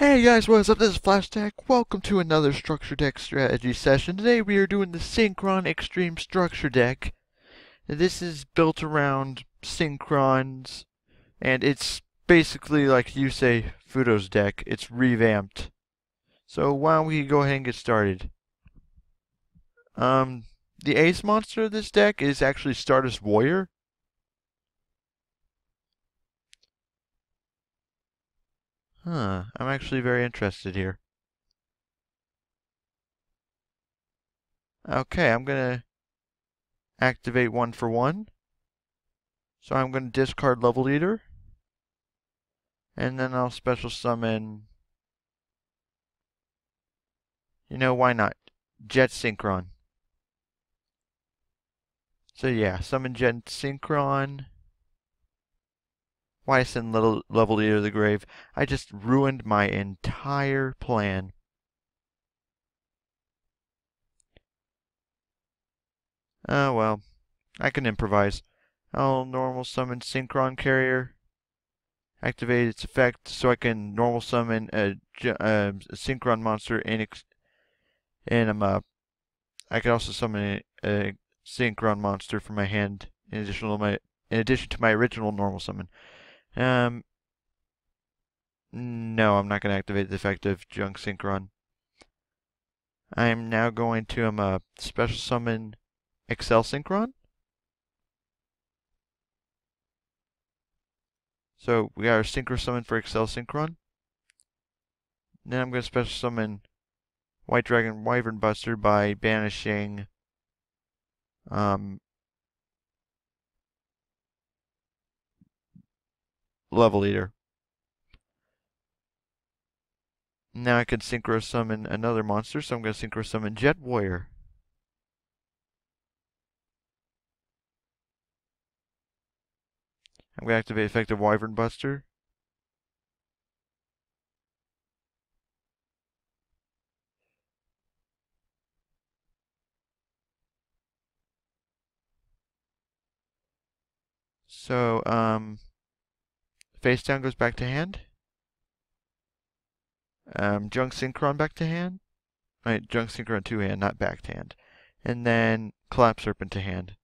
Hey guys, what's up? This is FlashTech. Welcome to another Structure Deck strategy session. Today we are doing the Synchron Extreme Structure Deck. This is built around Synchrons, and it's basically like you say, Fudo's deck. It's revamped. So why don't we go ahead and get started? The ace monster of this deck is actually Stardust Warrior. I'm actually very interested here. Okay, I'm gonna activate 1 for 1. So I'm gonna discard Level Leader. And then I'll special summon, why not? Jet Synchron. So yeah, summon Jet Synchron. Why send Level Leader to the grave? I just ruined my entire plan. Oh well, I can improvise. I'll normal summon Synchron Carrier. Activate its effect so I can normal summon a Synchron monster I can also summon a Synchron monster from my hand in addition to my original normal summon. No, I'm not going to activate the effect of Junk Synchron. I'm now going to special summon Excel Synchron. So we got our Synchro summon for Excel Synchron. Then I'm going to special summon White Dragon Wyvern Buster by banishing Level Eater. Now I can Synchro summon another monster, so I'm going to Synchro summon Jet Warrior. I'm going to activate effective Wyvern Buster. So, face down goes back to hand. Junk Synchron back to hand. Right, Junk Synchron to hand, not back to hand. And then Collapse Serpent to hand.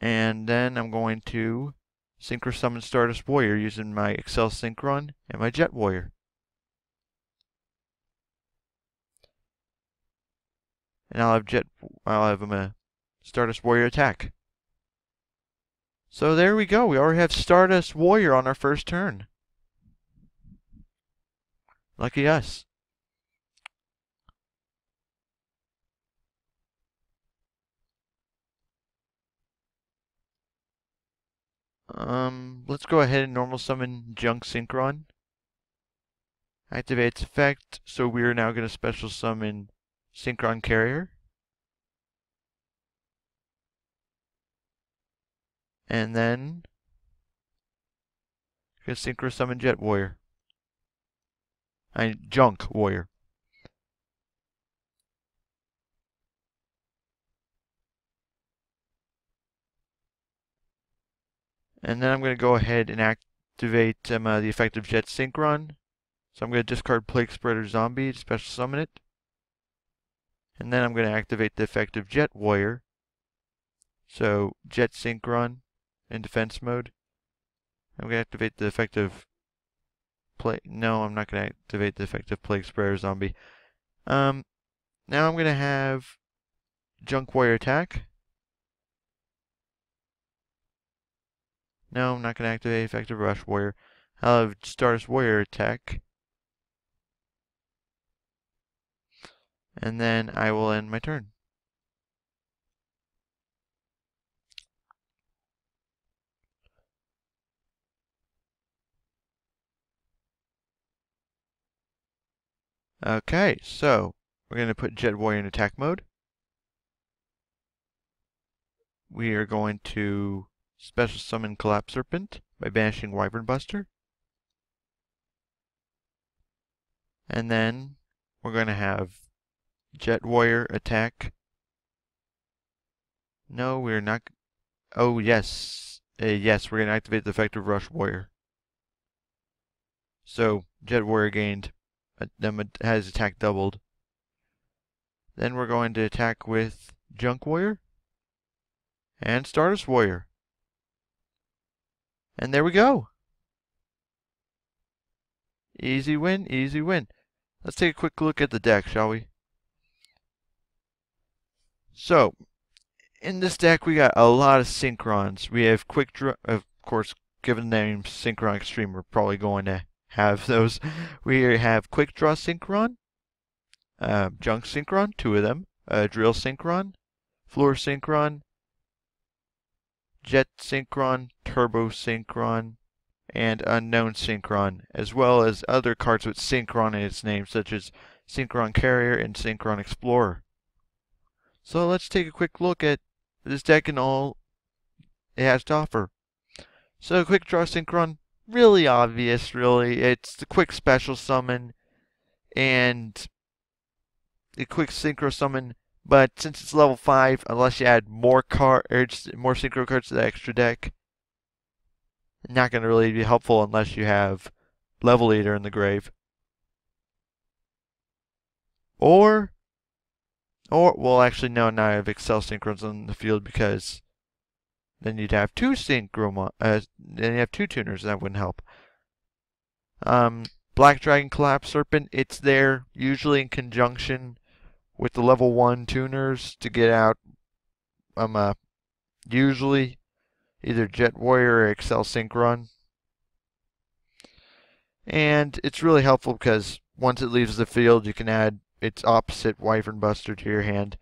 And then I'm going to Synchro Summon Stardust Warrior using my Excel Synchron and my Jet Warrior. And I'll have a Stardust Warrior attack. So there we go. We already have Stardust Warrior on our first turn. Lucky us. Let's go ahead and normal summon Junk Synchron. Activate its effect, so we are now going to special summon Synchron Carrier. And then going to Synchro summon Jet Warrior. Junk Warrior. And then I'm going to go ahead and activate the effect of Jet Synchron. So I'm going to discard Plague Spreader Zombie to special summon it. And then I'm going to activate the effect of Jet Warrior. So Jet Synchron in defense mode. I'm going to activate the effect of No, I'm not going to activate the effect of Plague Spreader Zombie. Now I'm going to have Junk Warrior attack. No, I'm not going to activate effective Rush Warrior. I'll have Stardust Warrior attack. And then I will end my turn. Okay, so we're going to put Jet Warrior in attack mode. We are going to special summon Collapse Serpent by banishing Wyvern Buster. And then we're going to have Jet Warrior attack. No, we're not. Oh, yes. Yes, we're going to activate the effective Rush Warrior. So, Jet Warrior gained, has attack doubled. Then we're going to attack with Junk Warrior and Stardust Warrior. And there we go. Easy win, easy win. Let's take a quick look at the deck, shall we? So, in this deck, we got a lot of Synchrons. We have Quick Draw, of course, given the name Synchron Extreme, we're probably going to have those. We have Quick Draw Synchron, Junk Synchron, 2 of them, Drill Synchron, Floor Synchron, Jet Synchron, Turbo Synchron, and Unknown Synchron, as well as other cards with Synchron in its name, such as Synchron Carrier and Synchron Explorer. So let's take a quick look at this deck and all it has to offer. So Quick Draw Synchron, really obvious, really. It's the quick special summon and the quick Synchro summon, but since it's level 5, unless you add more Synchro cards to the extra deck, not going to really be helpful unless you have Level Eater in the grave. Well, actually, no, now I have Excel Synchrons on the field because then you'd have 2 Synchro, then you have 2 tuners, and that wouldn't help. Black Dragon Collapse Serpent, it's there usually in conjunction with the level 1 tuners to get out, usually either Jet Warrior or Excel Synchron. And it's really helpful because once it leaves the field, you can add its opposite Wyvern Buster to your hand.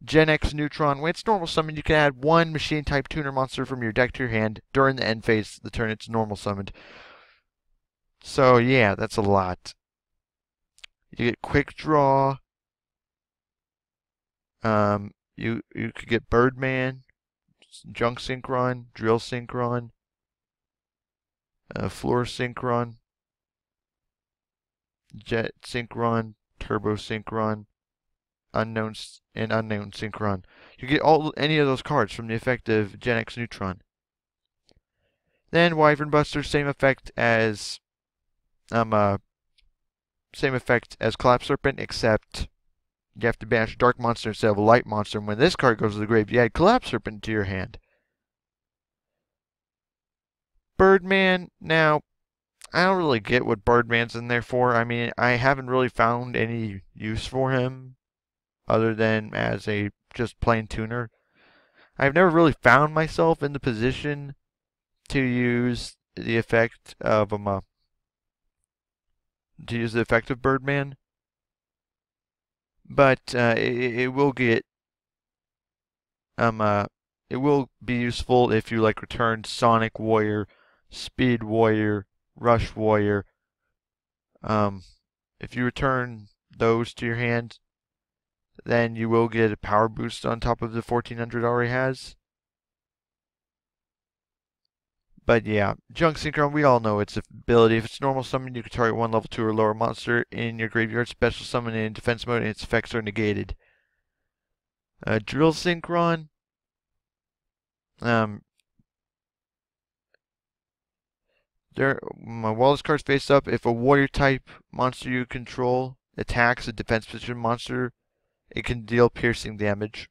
Gen X Neutron, when it's normal summon, you can add 1 machine type tuner monster from your deck to your hand during the end phase of the turn it's normal summoned. So yeah, that's a lot. You get Quick Draw. You could get Birdman, Junk Synchron, Drill Synchron, Floor Synchron, Jet Synchron, Turbo Synchron, Unknown Synchron. You get any of those cards from the effective Gen X Neutron. Then Wyvern Buster, same effect as Collapse Serpent, except you have to banish a Dark Monster instead of a Light Monster. And when this card goes to the grave, you add Collapse Serpent to your hand. Birdman, now, I don't really get what Birdman's in there for. I mean, I haven't really found any use for him other than as a just plain tuner. I've never really found myself in the position to use the effect of Birdman, but it will be useful if you like return Sonic Warrior, Speed Warrior, Rush Warrior. If you return those to your hand, then you will get a power boost on top of the 1400 already has. But yeah, Junk Synchron, we all know its ability. If it's normal summon, you can target 1 level 2 or lower monster in your graveyard, special summon in defense mode, and its effects are negated. Drill Synchron. While this card's face up, if a warrior type monster you control attacks a defense position monster, it can deal piercing damage.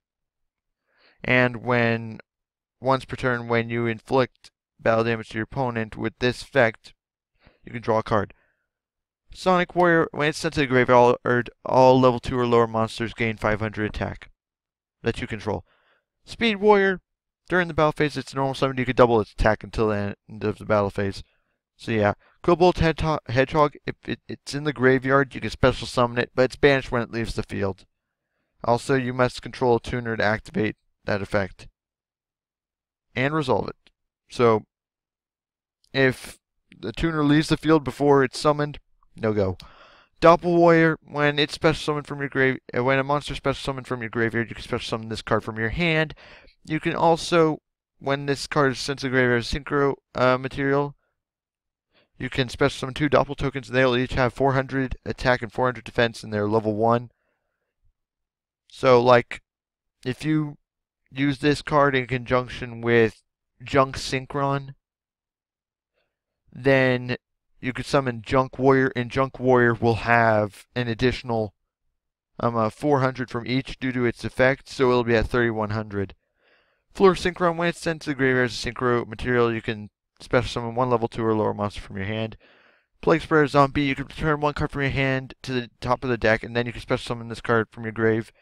And once per turn, when you inflict battle damage to your opponent with this effect, you can draw a card. Sonic Warrior, when it's sent to the graveyard, all level 2 or lower monsters gain 500 attack that you control. Speed Warrior, during the battle phase, it's normal summon, you can double its attack until the end of the battle phase. So yeah, Cobalt Hedgehog, if it's in the graveyard, you can special summon it, but it's banished when it leaves the field. Also, you must control a tuner to activate that effect and resolve it. So, if the tuner leaves the field before it's summoned, no go. Doppel Warrior, when it's special summoned from your when a monster special summoned from your graveyard, you can special summon this card from your hand. You can also, when this card is sent to the graveyard as Synchro material, you can special summon 2 Doppel tokens, and they'll each have 400 attack and 400 defense, and they're level 1. So, like, if you use this card in conjunction with Junk Synchron, then you could summon Junk Warrior, and Junk Warrior will have an additional 400 from each due to its effect, so it'll be at 3100. Floor Synchron, when it's sent to the graveyard as a Synchro material, you can special summon one level 2 or lower monster from your hand. Plague Spreader Zombie, you can return one card from your hand to the top of the deck, and then you can special summon this card from your grave.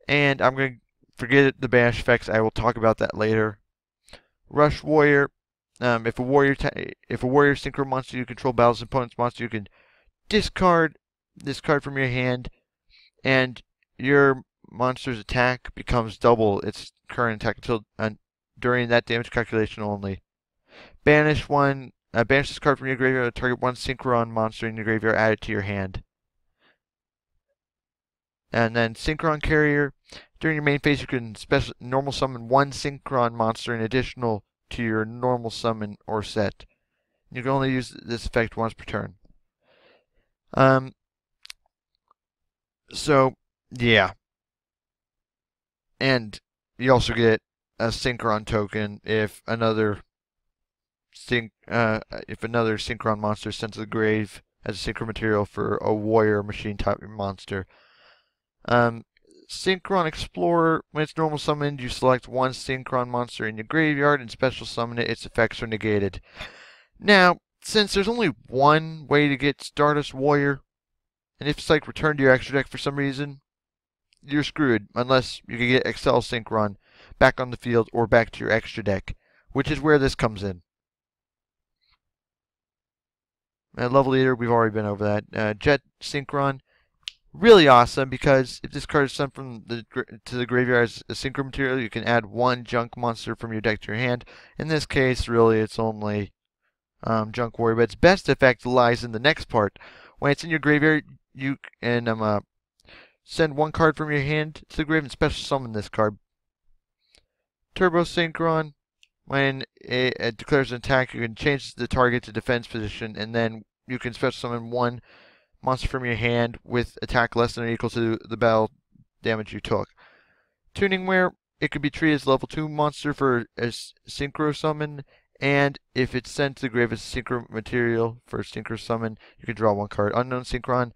And I'm going to forget the banish effects, I will talk about that later. Rush Warrior, if a warrior Synchro monster you control battles opponent's monster, you can discard this card from your hand, and your monster's attack becomes double its current attack until during that damage calculation only. Banish this card from your graveyard. Target one Synchron monster in your graveyard. Add it to your hand. And then Synchron Carrier. During your main phase, you can normal summon one Synchron monster in additional to your normal summon or set. You can only use this effect once per turn. So, yeah. And you also get a Synchron token if another Synchron monster is sent to the grave as a Synchro material for a warrior machine type monster. Synchron Explorer, when it's normal summoned, you select one Synchron monster in your graveyard and special summon it. Its effects are negated. Now, since there's only one way to get Stardust Warrior, and if it's like returned to your extra deck for some reason, you're screwed unless you can get Excel Synchron back on the field or back to your extra deck, which is where this comes in. Level Leader, we've already been over that. Jet Synchron, really awesome because if this card is sent from to the graveyard as a Synchro material, you can add one junk monster from your deck to your hand. In this case, really, it's only Junk Warrior, but its best effect lies in the next part. When it's in your graveyard, you can send one card from your hand to the grave and special summon this card. Turbo Synchron, when it declares an attack, you can change the target to defense position, and then you can special summon one monster from your hand with attack less than or equal to the battle damage you took. Tuning Ware, it could be treated as level 2 monster for a Synchro summon, and if it's sent to the grave as a Synchro material for a Synchro summon, you can draw one card. Unknown Synchron,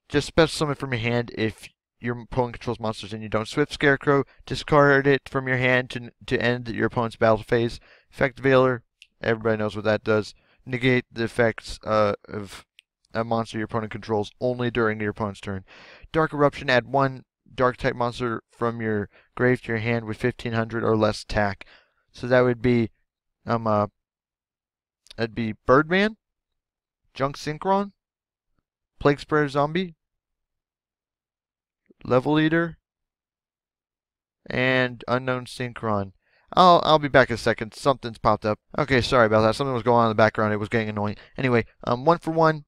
just special summon from your hand if your opponent controls monsters and you don't. Swift Scarecrow, discard it from your hand to end your opponent's battle phase. Effect Veiler, everybody knows what that does. Negate the effects of a monster your opponent controls only during your opponent's turn. Dark Eruption, add one dark type monster from your grave to your hand with 1500 or less attack. So that would be that'd be Birdman, Junk Synchron, Plague Spreader Zombie, Level Leader, and Unknown Synchron. I'll be back in a second. Something's popped up. Okay, sorry about that. Something was going on in the background. It was getting annoying. Anyway, 1 for 1.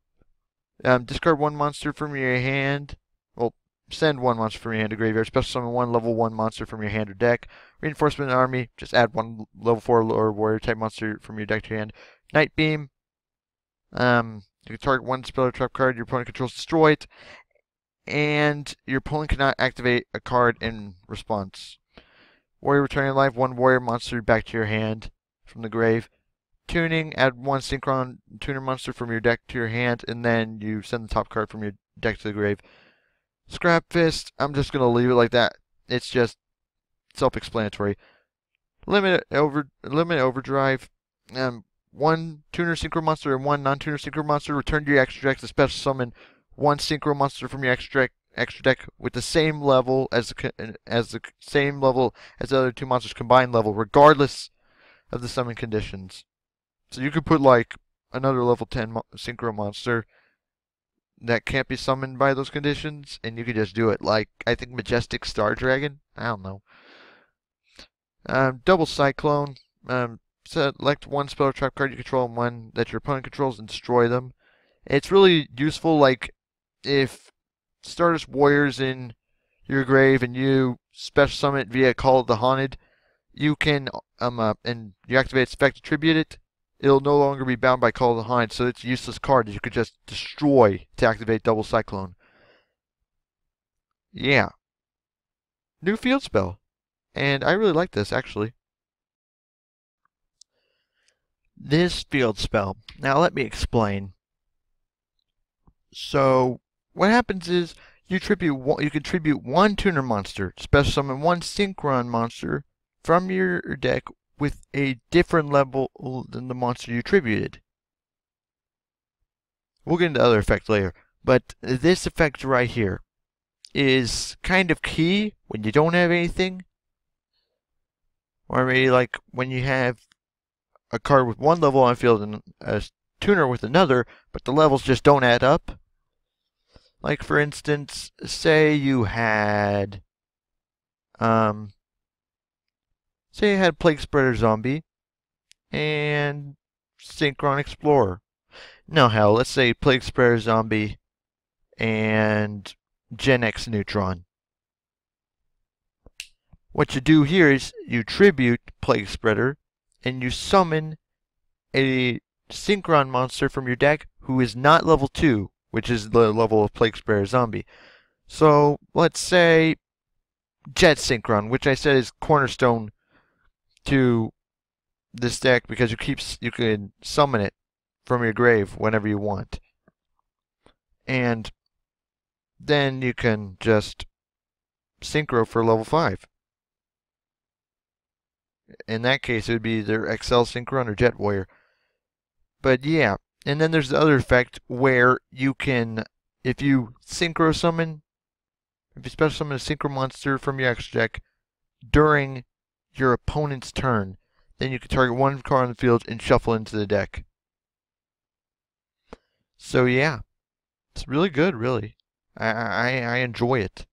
Discard one monster from your hand. Well, send one monster from your hand to graveyard. Special summon one level 1 monster from your hand or deck. Reinforcement Army, just add one level 4 or warrior type monster from your deck to your hand. Night Beam, you can target one spell or trap card your opponent controls, destroy it, and your opponent cannot activate a card in response. Warrior returning life, one warrior monster back to your hand from the grave. Tuning, add one Synchron tuner monster from your deck to your hand, and then you send the top card from your deck to the grave. Scrap Fist, I'm just going to leave it like that. It's just self-explanatory. Limit Overdrive, one tuner Synchro monster and one non-tuner Synchro monster. Return to your extra deck to special summon one Synchro monster from your extra deck with the same level as the other two monsters combined level, regardless of the summon conditions. So you could put like another level 10 Synchro monster that can't be summoned by those conditions, and you could just do it. Like, I think Majestic Star Dragon? I don't know. Double Cyclone. Select one spell or trap card you control and one that your opponent controls and destroy them. It's really useful, like, if Stardust Warrior's in your grave and you special summon it via Call of the Haunted, you can, and you activate its effect, attribute it. It'll no longer be bound by Call of the Haunted, so it's a useless card that you could just destroy to activate Double Cyclone. Yeah. New field spell. and I really like this, actually. This field spell. Now let me explain. So, what happens is, you contribute one tuner monster, special summon one Synchron monster from your deck with a different level than the monster you tributed. We'll get into other effects later, but this effect right here is kind of key when you don't have anything, or maybe like when you have a card with one level on field and a tuner with another, but the levels just don't add up. Like, for instance, say you had Plague Spreader Zombie and Synchron Explorer. No, hell, let's say Plague Spreader Zombie and Gen X Neutron. What you do here is you tribute Plague Spreader and you summon a Synchron monster from your deck who is not level 2, which is the level of Plague Spreader Zombie. So, let's say Jet Synchron, which I said is cornerstone to this deck because you can summon it from your grave whenever you want. And then you can just Synchro for level 5. In that case, it would be either XL Synchron or Jet Warrior. But yeah, and then there's the other effect where you can, if you special summon a Synchro monster from your extra deck during your opponent's turn, then you can target one card on the field and shuffle into the deck. So yeah, it's really good, really. I enjoy it.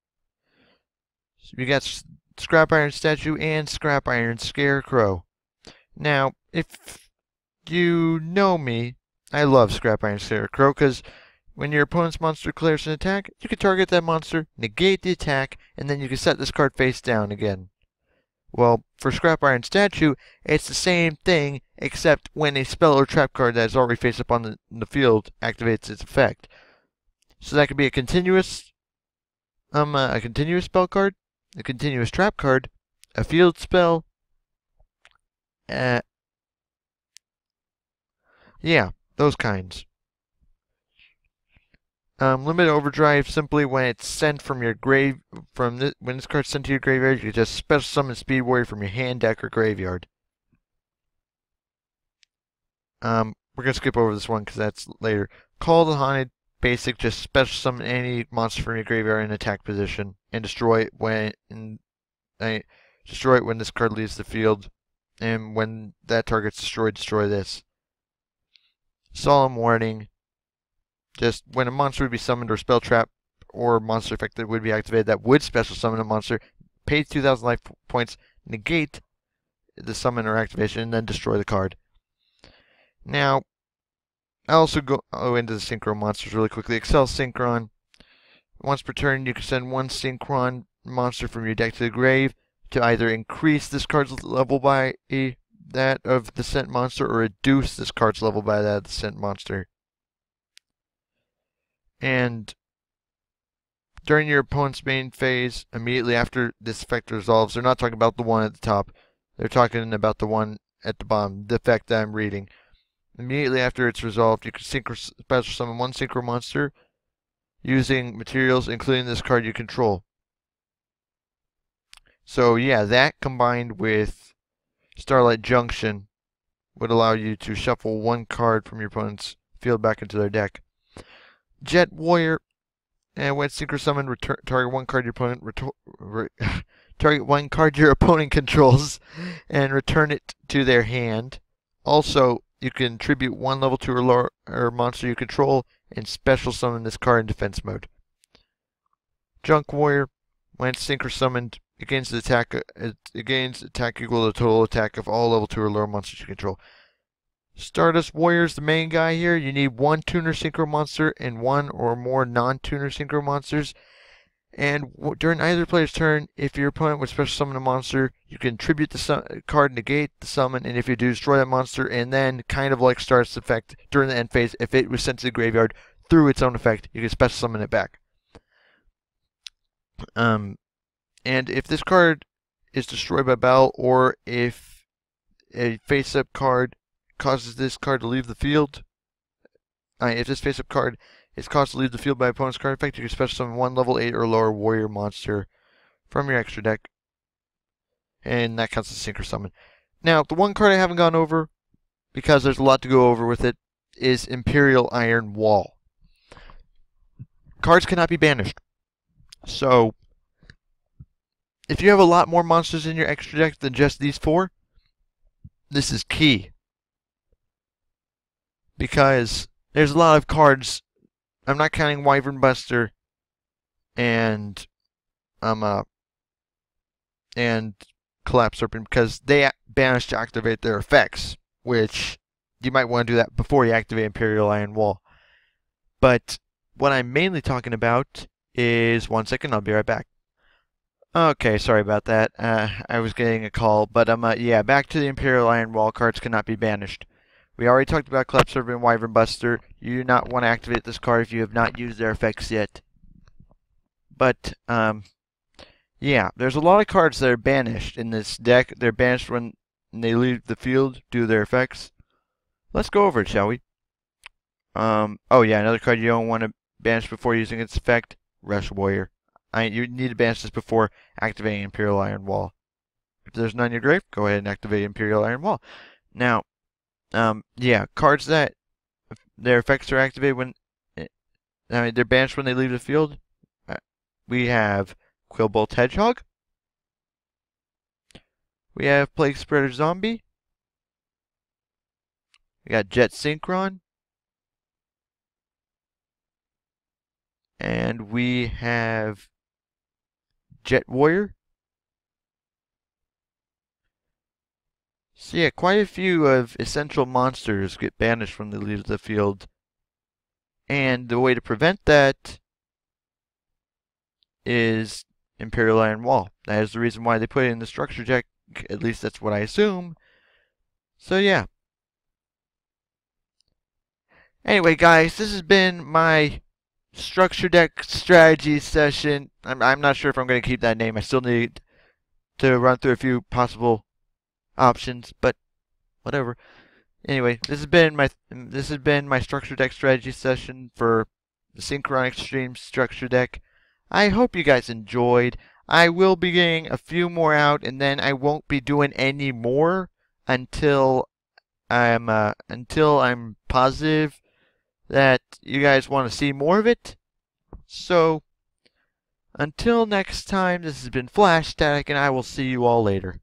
So you got Scrap Iron Statue and Scrap Iron Scarecrow. Now, if you know me, I love Scrap Iron Scarecrow because when your opponent's monster declares an attack, you can target that monster, negate the attack, and then you can set this card face down again. Well, for Scrap Iron Statue, it's the same thing, except when a spell or trap card that is already face up on the field activates its effect. So that could be a continuous spell card, a continuous trap card, a field spell. Yeah, those kinds. Limited Overdrive, simply when it's sent from your grave, when this card's sent to your graveyard, you can just special summon Speed Warrior from your hand, deck, or graveyard. We're gonna skip over this one because that's later. Call the Haunted, basic, just special summon any monster from your graveyard in attack position and destroy it when this card leaves the field. And when that target's destroyed, destroy this. Solemn Warning. Just when a monster would be summoned or spell trap or monster effect that would be activated that would special summon a monster, pay 2,000 life points, negate the summon or activation, and then destroy the card. Now, I'll also go into the Synchro monsters really quickly. XL Synchron. Once per turn, you can send one Synchron monster from your deck to the grave to either increase this card's level by that of the sent monster or reduce this card's level by that of the sent monster. And during your opponent's main phase, immediately after this effect resolves, they're not talking about the one at the top, they're talking about the one at the bottom, the effect that I'm reading. Immediately after it's resolved, you can special summon one Synchro monster using materials including this card you control. So yeah, that combined with Starlight Junction would allow you to shuffle one card from your opponent's field back into their deck. Jet Warrior, and when Synchro Summon, target one card your opponent target one card your opponent controls and return it to their hand. Also, you can tribute one level 2 or lower monster you control and special summon this card in defense mode. Junk Warrior, when it's Synchro Summoned, it gains attack equal to the total attack of all level 2 or lower monsters you control. Stardust Warrior is the main guy here. You need one tuner Synchro monster and one or more non-tuner Synchro monsters. And during either player's turn, if your opponent would special summon a monster, you can tribute the card, negate the summon, and if you do, destroy that monster, and then, kind of like Stardust's effect, during the end phase, if it was sent to the graveyard through its own effect, you can special summon it back. And if this card is destroyed by battle, or if a face-up card causes this card to leave the field. If this face-up card is caused to leave the field by opponent's card effect, you can special summon one level 8 or lower warrior monster from your extra deck. And that counts as Synchro summon. Now, the one card I haven't gone over, because there's a lot to go over with it, is Imperial Iron Wall. Cards cannot be banished. So, if you have a lot more monsters in your extra deck than just these 4, this is key. Because there's a lot of cards, I'm not counting Wyvern Buster and Collapse Serpent, because they banish to activate their effects, which you might want to do that before you activate Imperial Iron Wall. But what I'm mainly talking about is, one second, I'll be right back. Okay, sorry about that. I was getting a call, but yeah, back to the Imperial Iron Wall. Cards cannot be banished. We already talked about Collapse Serpent and Wyvern Buster. You do not want to activate this card if you have not used their effects yet. But yeah, there's a lot of cards that are banished in this deck. They're banished when they leave the field due to their effects. Let's go over it, shall we? Oh yeah, another card you don't want to banish before using its effect, Rush Warrior. You need to banish this before activating Imperial Iron Wall. If there's none in your grave, go ahead and activate Imperial Iron Wall. Now, yeah, cards that their effects are activated when they're banished when they leave the field. We have Quillbolt Hedgehog. We have Plague Spreader Zombie. We got Jet Synchron. And we have Jet Warrior. So yeah, quite a few of essential monsters get banished when they leave the field. And the way to prevent that is Imperial Iron Wall. That is the reason why they put it in the structure deck. At least that's what I assume. So yeah. Anyway, guys, this has been my structure deck strategy session. I'm not sure if I'm going to keep that name. I still need to run through a few possible options, but whatever. Anyway, this has been my structure deck strategy session for the Synchron Extreme structure deck. I hope you guys enjoyed. I will be getting a few more out, and then I won't be doing any more until I'm positive that you guys want to see more of it. So, until next time, this has been Flash Static, and I will see you all later.